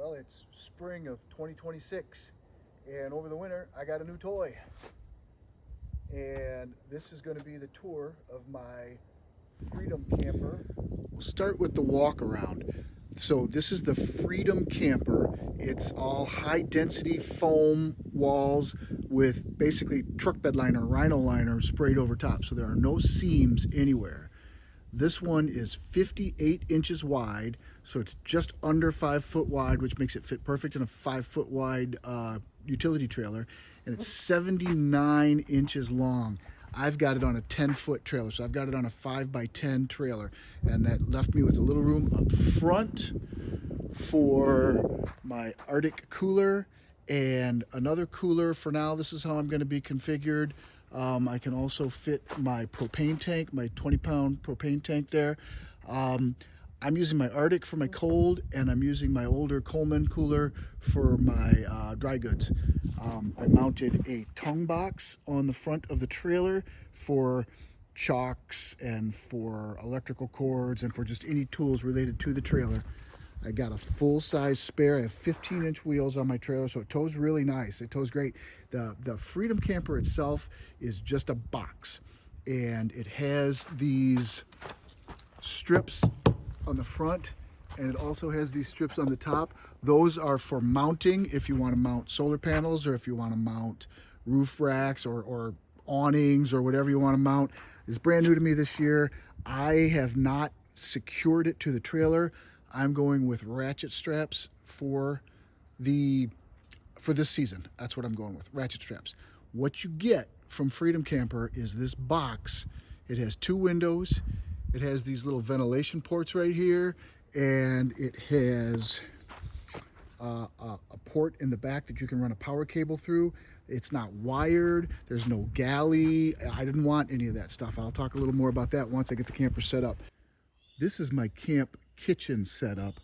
Well, it's spring of 2026, and over the winter, I got a new toy. And this is going to be the tour of my Freedom Camper. We'll start with the walk around. So, this is the Freedom Camper. It's all high density foam walls with basically truck bed liner, rhino liner sprayed over top. So, there are no seams anywhere. This one is 58 inches wide, so it's just under 5 foot wide, which makes it fit perfect in a 5 foot wide utility trailer. And it's 79 inches long. I've got it on a 10-foot trailer, so I've got it on a 5x10 trailer. And that left me with a little room up front for my Arctic cooler and another cooler for now. This is how I'm going to be configured. I can also fit my propane tank, my 20-pound propane tank there. I'm using my Arctic for my cold, and I'm using my older Coleman cooler for my dry goods. I mounted a tongue box on the front of the trailer for chocks and for electrical cords and for just any tools related to the trailer. I got a full-size spare. I have 15-inch wheels on my trailer, so it tows really nice. It tows great. The Freedom Camper itself is just a box, and it has these strips on the front, and it also has these strips on the top. Those are for mounting if you want to mount solar panels, or if you want to mount roof racks or awnings or whatever you want to mount. It's brand new to me this year. I have not secured it to the trailer. I'm going with ratchet straps for this season. That's what I'm going with, ratchet straps. What you get from Freedom Camper is this box. It has 2 windows. It has these little ventilation ports right here, and it has a port in the back that you can run a power cable through. It's not wired. There's no galley. I didn't want any of that stuff. I'll talk a little more about that once I get the camper set up. This is my camp kitchen setup.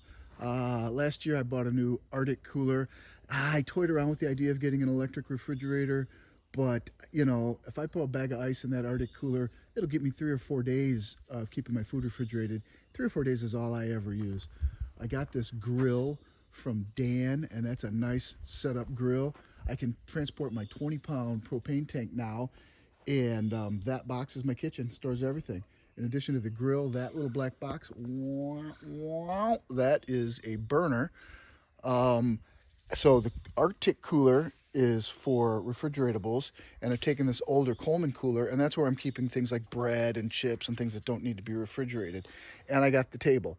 Last year I bought a new Arctic cooler. I toyed around with the idea of getting an electric refrigerator, but you know, if I put a bag of ice in that Arctic cooler, it'll get me 3 or 4 days of keeping my food refrigerated. 3 or 4 days is all I ever use. I got this grill from Dan, and that's a nice setup grill. I can transport my 20-pound propane tank now, and that box is my kitchen, stores everything. In addition to the grill, that little black box, that is a burner. So the Arctic cooler is for refrigeratables, and I've taken this older Coleman cooler, and that's where I'm keeping things like bread and chips and things that don't need to be refrigerated. And I got the table.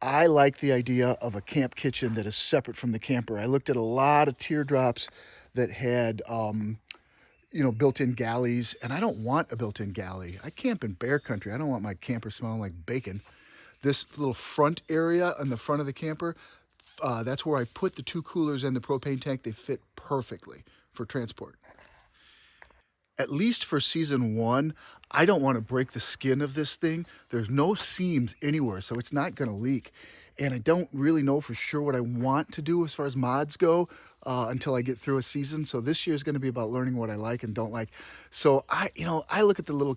I like the idea of a camp kitchen that is separate from the camper. I looked at a lot of teardrops that had built-in galleys, and I don't want a built-in galley. I camp in bear country. I don't want my camper smelling like bacon. This little front area on the front of the camper, that's where I put the 2 coolers and the propane tank. They fit perfectly for transport. At least for season 1, I don't want to break the skin of this thing. There's no seams anywhere, so it's not going to leak. And I don't really know for sure what I want to do as far as mods go until I get through a season. So this year is going to be about learning what I like and don't like. So I look at the little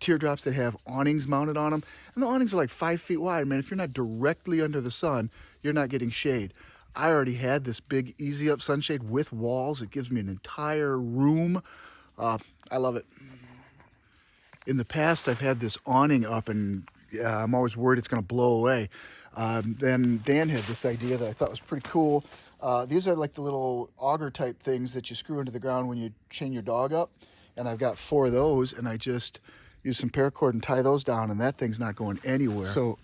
teardrops that have awnings mounted on them, and the awnings are like 5 feet wide. Man, if you're not directly under the sun, you're not getting shade. I already had this big Easy Up sunshade with walls. It gives me an entire room. I love it. In the past, I've had this awning up, and I'm always worried it's going to blow away. Then Dan had this idea that I thought was pretty cool. These are like the little auger type things that you screw into the ground when you chain your dog up. And I've got 4 of those, and I just use some paracord and tie those down, and that thing's not going anywhere. So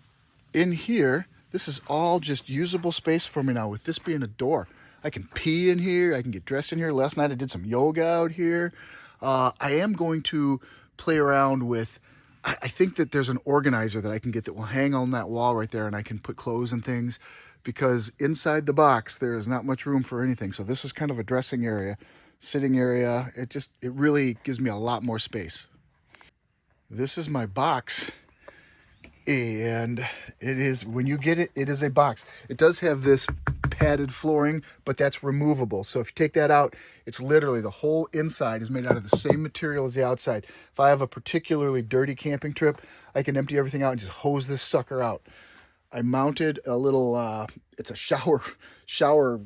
in here, this is all just usable space for me now, with this being a door. I can pee in here. I can get dressed in here. Last night I did some yoga out here. I am going to play around with, I think that there's an organizer that I can get that will hang on that wall right there, and I can put clothes and things, because inside the box there is not much room for anything. So this is kind of a dressing area, sitting area. It really gives me a lot more space. This is my box, and it is, when you get it, it is a box. It does have this padded flooring, but that's removable. So if you take that out, it's literally the whole inside is made out of the same material as the outside. If I have a particularly dirty camping trip, I can empty everything out and just hose this sucker out. I mounted a little, it's a shower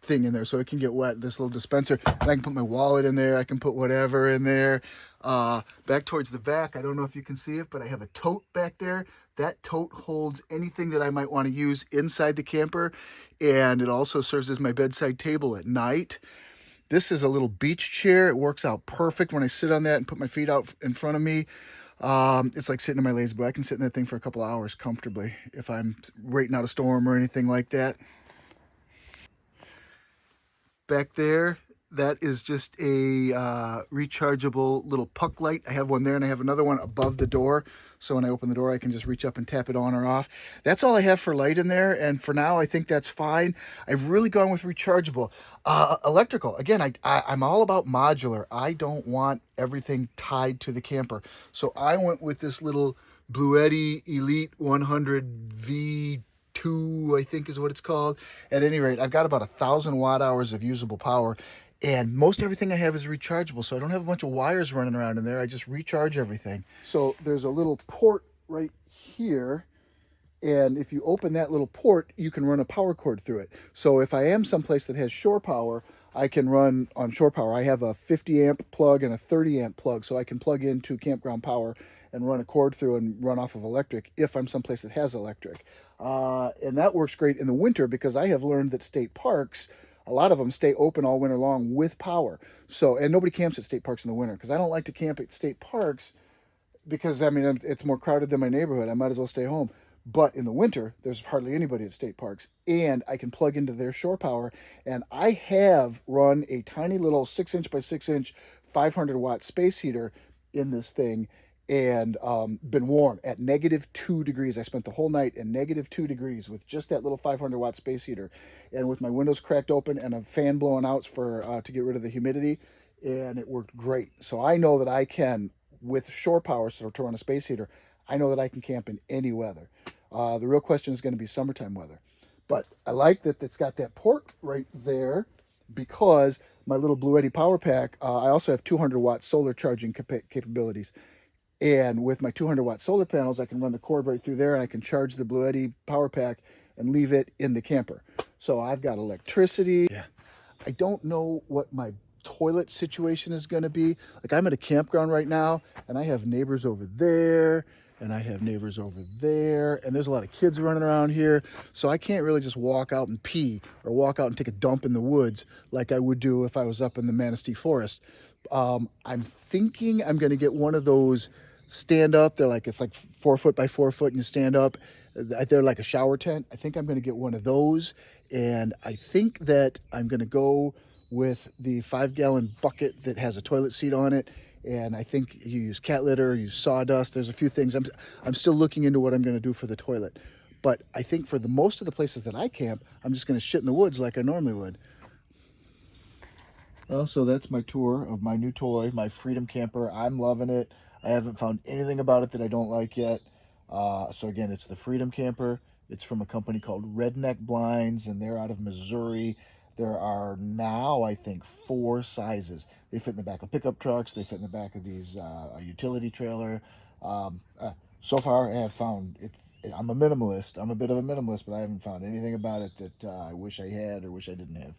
thing in there so it can get wet, this little dispenser, and I can put my wallet in there, I can put whatever in there. Back towards the back, I don't know if you can see it, but I have a tote back there. That tote holds anything that I might want to use inside the camper, and it also serves as my bedside table at night. This is a little beach chair. It works out perfect when I sit on that and put my feet out in front of me. It's like sitting in my lazy boy. I can sit in that thing for a couple of hours comfortably if I'm waiting out a storm or anything like that. Back there, that is just a rechargeable little puck light. I have one there and I have another one above the door. So when I open the door, I can just reach up and tap it on or off. That's all I have for light in there. And for now, I think that's fine. I've really gone with rechargeable. Electrical, again, I'm all about modular. I don't want everything tied to the camper. So I went with this little Bluetti Elite 100 V2, I think is what it's called. At any rate, I've got about 1,000 watt-hours of usable power, and most everything I have is rechargeable, so I don't have a bunch of wires running around in there. I just recharge everything. So there's a little port right here, and if you open that little port, you can run a power cord through it. So if I am someplace that has shore power, I can run on shore power. I have a 50 amp plug and a 30 amp plug, so I can plug into campground power and run a cord through and run off of electric if I'm someplace that has electric. And that works great in the winter because I have learned that state parks, a lot of them stay open all winter long with power. So, and nobody camps at state parks in the winter because I don't like to camp at state parks because I mean it's more crowded than my neighborhood. I might as well stay home. But in the winter, there's hardly anybody at state parks, and I can plug into their shore power. And I have run a tiny little 6 inch by 6 inch 500 watt space heater in this thing, and been warm at -2 degrees. I spent the whole night at -2 degrees with just that little 500 watt space heater, and with my windows cracked open and a fan blowing out for to get rid of the humidity, and it worked great. So I know that I can, with shore power, so to run a space heater, I know that I can camp in any weather. The real question is going to be summertime weather. But I like that it's got that port right there because my little Bluetti power pack, I also have 200 watt solar charging capabilities. And with my 200 watt solar panels, I can run the cord right through there and I can charge the Bluetti power pack and leave it in the camper. So I've got electricity. Yeah. I don't know what my toilet situation is going to be. Like I'm at a campground right now and I have neighbors over there and I have neighbors over there and there's a lot of kids running around here. So I can't really just walk out and pee or walk out and take a dump in the woods like I would do if I was up in the Manistee Forest. I'm thinking I'm going to get one of those stand up. They're like, it's like 4 foot by 4 foot and you stand up. They're like a shower tent. I think I'm going to get one of those. And I think that I'm going to go with the 5 gallon bucket that has a toilet seat on it. And I think you use cat litter, use sawdust. There's a few things. I'm still looking into what I'm going to do for the toilet. But I think for the most of the places that I camp, I'm just going to shit in the woods like I normally would. Well, so that's my tour of my new toy, my Freedom Camper. I'm loving it. I haven't found anything about it that I don't like yet. So again, it's the Freedom Camper. It's from a company called Redneck Blinds, and they're out of Missouri. There are now, I think, 4 sizes. They fit in the back of pickup trucks. They fit in the back of these a utility trailer. Um, uh, so far, I have found it. I'm a minimalist. I'm a bit of a minimalist, but I haven't found anything about it that I wish I had or wish I didn't have.